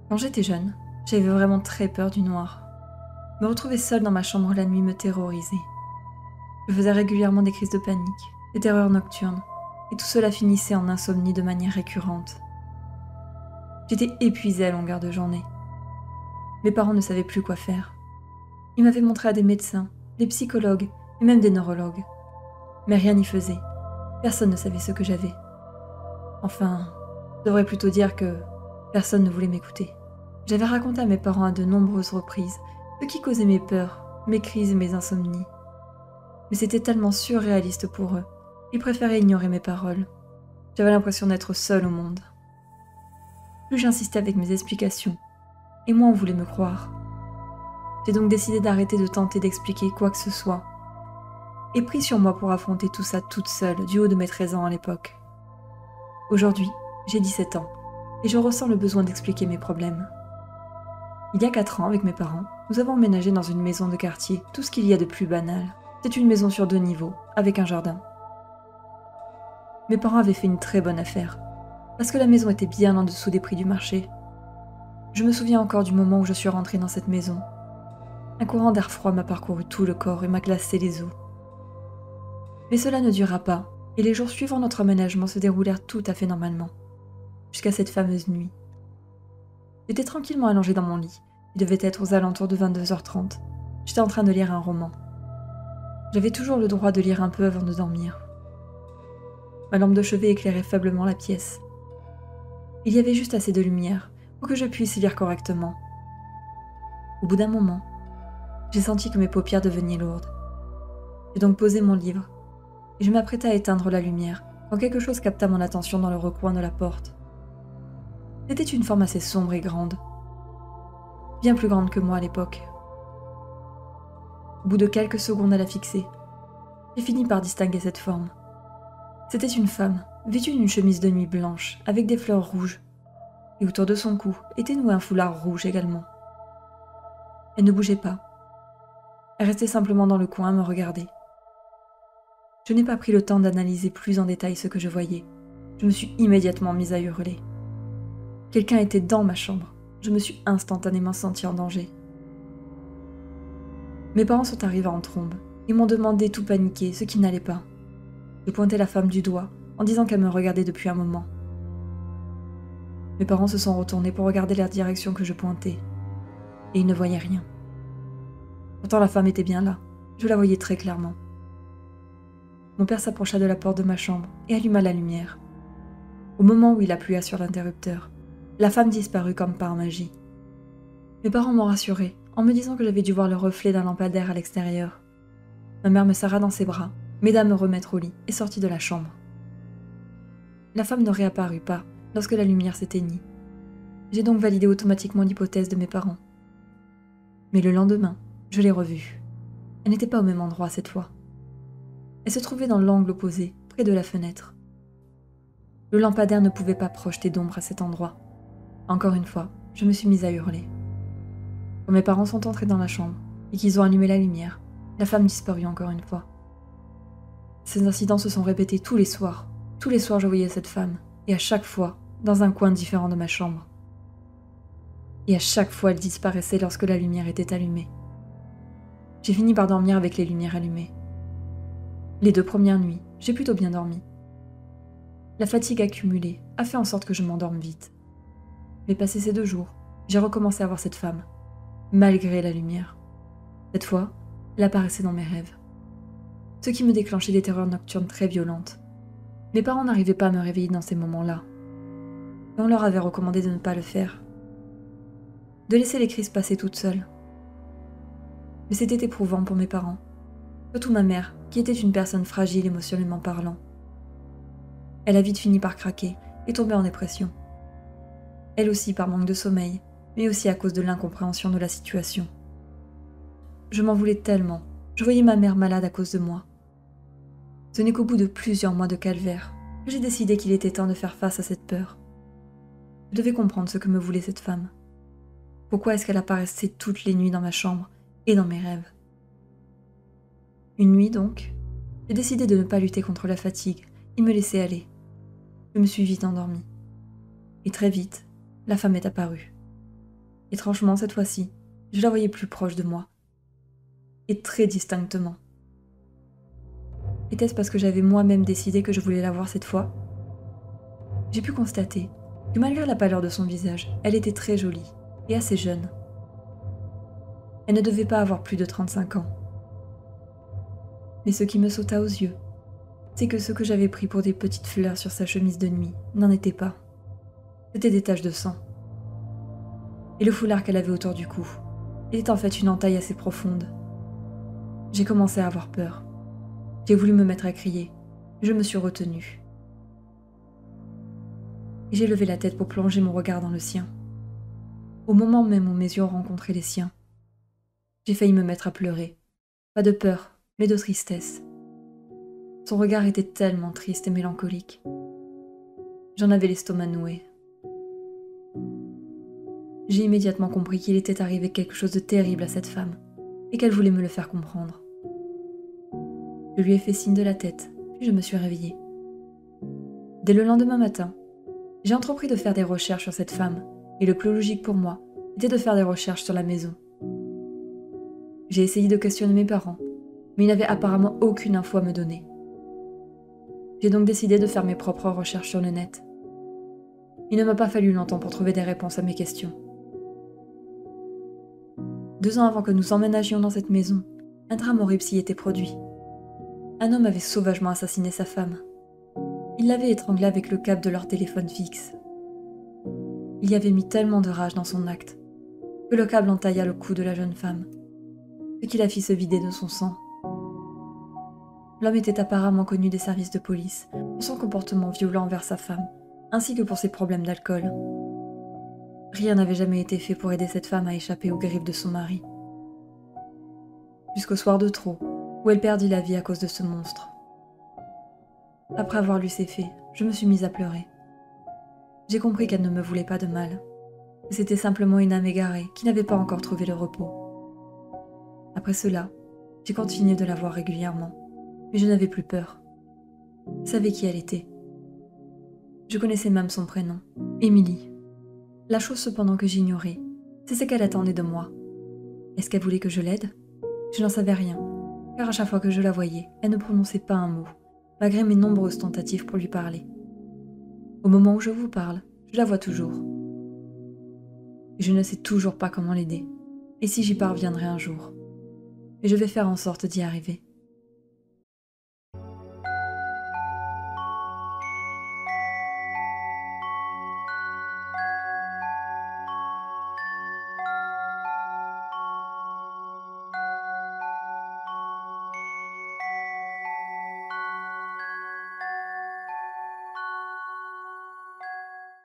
Quand j'étais jeune, j'avais vraiment très peur du noir. Me retrouver seule dans ma chambre la nuit me terrorisait. Je faisais régulièrement des crises de panique, des terreurs nocturnes, et tout cela finissait en insomnie de manière récurrente. J'étais épuisée à longueur de journée. Mes parents ne savaient plus quoi faire. Ils m'avaient montré à des médecins, des psychologues et même des neurologues. Mais rien n'y faisait. Personne ne savait ce que j'avais. Enfin, je devrais plutôt dire que personne ne voulait m'écouter. J'avais raconté à mes parents à de nombreuses reprises ce qui causait mes peurs, mes crises et mes insomnies. Mais c'était tellement surréaliste pour eux. Ils préféraient ignorer mes paroles. J'avais l'impression d'être seule au monde. Plus j'insistais avec mes explications, et moins on voulait me croire. J'ai donc décidé d'arrêter de tenter d'expliquer quoi que ce soit, et pris sur moi pour affronter tout ça toute seule, du haut de mes 13 ans à l'époque. Aujourd'hui, j'ai 17 ans, et je ressens le besoin d'expliquer mes problèmes. Il y a 4 ans, avec mes parents, nous avons emménagé dans une maison de quartier, tout ce qu'il y a de plus banal. C'est une maison sur 2 niveaux, avec un jardin. Mes parents avaient fait une très bonne affaire, parce que la maison était bien en dessous des prix du marché. Je me souviens encore du moment où je suis rentrée dans cette maison. Un courant d'air froid m'a parcouru tout le corps et m'a glacé les os. Mais cela ne dura pas, et les jours suivant notre emménagement se déroulèrent tout à fait normalement, jusqu'à cette fameuse nuit. J'étais tranquillement allongée dans mon lit. Il devait être aux alentours de 22h30. J'étais en train de lire un roman. J'avais toujours le droit de lire un peu avant de dormir. Ma lampe de chevet éclairait faiblement la pièce. Il y avait juste assez de lumière pour que je puisse lire correctement. Au bout d'un moment, j'ai senti que mes paupières devenaient lourdes. J'ai donc posé mon livre et je m'apprêtais à éteindre la lumière quand quelque chose capta mon attention dans le recoin de la porte. C'était une forme assez sombre et grande, bien plus grande que moi à l'époque. Au bout de quelques secondes à la fixer, j'ai fini par distinguer cette forme. C'était une femme, vêtue d'une chemise de nuit blanche, avec des fleurs rouges, et autour de son cou était noué un foulard rouge également. Elle ne bougeait pas. Elle restait simplement dans le coin à me regarder. Je n'ai pas pris le temps d'analyser plus en détail ce que je voyais. Je me suis immédiatement mise à hurler. Quelqu'un était dans ma chambre. Je me suis instantanément sentie en danger. Mes parents sont arrivés en trombe. Ils m'ont demandé tout paniqué, ce qui n'allait pas. Je pointais la femme du doigt, en disant qu'elle me regardait depuis un moment. Mes parents se sont retournés pour regarder la direction que je pointais. Et ils ne voyaient rien. Pourtant la femme était bien là. Je la voyais très clairement. Mon père s'approcha de la porte de ma chambre et alluma la lumière. Au moment où il appuya sur l'interrupteur, la femme disparut comme par magie. Mes parents m'ont rassurée en me disant que j'avais dû voir le reflet d'un lampadaire à l'extérieur. Ma mère me serra dans ses bras, m'aida à me remettre au lit et sortit de la chambre. La femme ne réapparut pas lorsque la lumière s'éteignit. J'ai donc validé automatiquement l'hypothèse de mes parents. Mais le lendemain, je l'ai revue. Elle n'était pas au même endroit cette fois. Elle se trouvait dans l'angle opposé, près de la fenêtre. Le lampadaire ne pouvait pas projeter d'ombre à cet endroit. Encore une fois, je me suis mise à hurler. Quand mes parents sont entrés dans la chambre et qu'ils ont allumé la lumière, la femme disparut encore une fois. Ces incidents se sont répétés tous les soirs. Tous les soirs, je voyais cette femme, et à chaque fois, dans un coin différent de ma chambre. Et à chaque fois, elle disparaissait lorsque la lumière était allumée. J'ai fini par dormir avec les lumières allumées. Les 2 premières nuits, j'ai plutôt bien dormi. La fatigue accumulée a fait en sorte que je m'endorme vite. Mais passé ces 2 jours, j'ai recommencé à voir cette femme, malgré la lumière. Cette fois, elle apparaissait dans mes rêves. Ce qui me déclenchait des terreurs nocturnes très violentes. Mes parents n'arrivaient pas à me réveiller dans ces moments-là. Et on leur avait recommandé de ne pas le faire. De laisser les crises passer toutes seules. Mais c'était éprouvant pour mes parents. Surtout ma mère, qui était une personne fragile émotionnellement parlant. Elle a vite fini par craquer et tomber en dépression. Elle aussi par manque de sommeil, mais aussi à cause de l'incompréhension de la situation. Je m'en voulais tellement. Je voyais ma mère malade à cause de moi. Ce n'est qu'au bout de plusieurs mois de calvaire que j'ai décidé qu'il était temps de faire face à cette peur. Je devais comprendre ce que me voulait cette femme. Pourquoi est-ce qu'elle apparaissait toutes les nuits dans ma chambre et dans mes rêves? Une nuit donc, j'ai décidé de ne pas lutter contre la fatigue et me laisser aller. Je me suis vite endormie. Et très vite, la femme est apparue. Étrangement, cette fois-ci, je la voyais plus proche de moi. Et très distinctement. Était-ce parce que j'avais moi-même décidé que je voulais la voir cette fois? J'ai pu constater que malgré la pâleur de son visage, elle était très jolie et assez jeune. Elle ne devait pas avoir plus de 35 ans. Mais ce qui me sauta aux yeux, c'est que ce que j'avais pris pour des petites fleurs sur sa chemise de nuit n'en était pas. C'était des taches de sang. Et le foulard qu'elle avait autour du cou était en fait une entaille assez profonde. J'ai commencé à avoir peur. J'ai voulu me mettre à crier. Je me suis retenue. Et j'ai levé la tête pour plonger mon regard dans le sien. Au moment même où mes yeux ont rencontré les siens, j'ai failli me mettre à pleurer. Pas de peur, mais de tristesse. Son regard était tellement triste et mélancolique. J'en avais l'estomac noué. J'ai immédiatement compris qu'il était arrivé quelque chose de terrible à cette femme, et qu'elle voulait me le faire comprendre. Je lui ai fait signe de la tête, puis je me suis réveillée. Dès le lendemain matin, j'ai entrepris de faire des recherches sur cette femme, et le plus logique pour moi était de faire des recherches sur la maison. J'ai essayé de questionner mes parents, mais ils n'avaient apparemment aucune info à me donner. J'ai donc décidé de faire mes propres recherches sur le net. Il ne m'a pas fallu longtemps pour trouver des réponses à mes questions. 2 ans avant que nous emménagions dans cette maison, un drame horrible s'y était produit. Un homme avait sauvagement assassiné sa femme. Il l'avait étranglée avec le câble de leur téléphone fixe. Il y avait mis tellement de rage dans son acte que le câble entailla le cou de la jeune femme, ce qui la fit se vider de son sang. L'homme était apparemment connu des services de police pour son comportement violent envers sa femme, ainsi que pour ses problèmes d'alcool. Rien n'avait jamais été fait pour aider cette femme à échapper aux griffes de son mari. Jusqu'au soir de trop, où elle perdit la vie à cause de ce monstre. Après avoir lu ces faits, je me suis mise à pleurer. J'ai compris qu'elle ne me voulait pas de mal, que c'était simplement une âme égarée qui n'avait pas encore trouvé le repos. Après cela, j'ai continué de la voir régulièrement, mais je n'avais plus peur. Je savais qui elle était. Je connaissais même son prénom, Émilie. La chose cependant que j'ignorais, c'est ce qu'elle attendait de moi. Est-ce qu'elle voulait que je l'aide? Je n'en savais rien, car à chaque fois que je la voyais, elle ne prononçait pas un mot, malgré mes nombreuses tentatives pour lui parler. Au moment où je vous parle, je la vois toujours. Et je ne sais toujours pas comment l'aider, et si j'y parviendrai un jour. Mais je vais faire en sorte d'y arriver.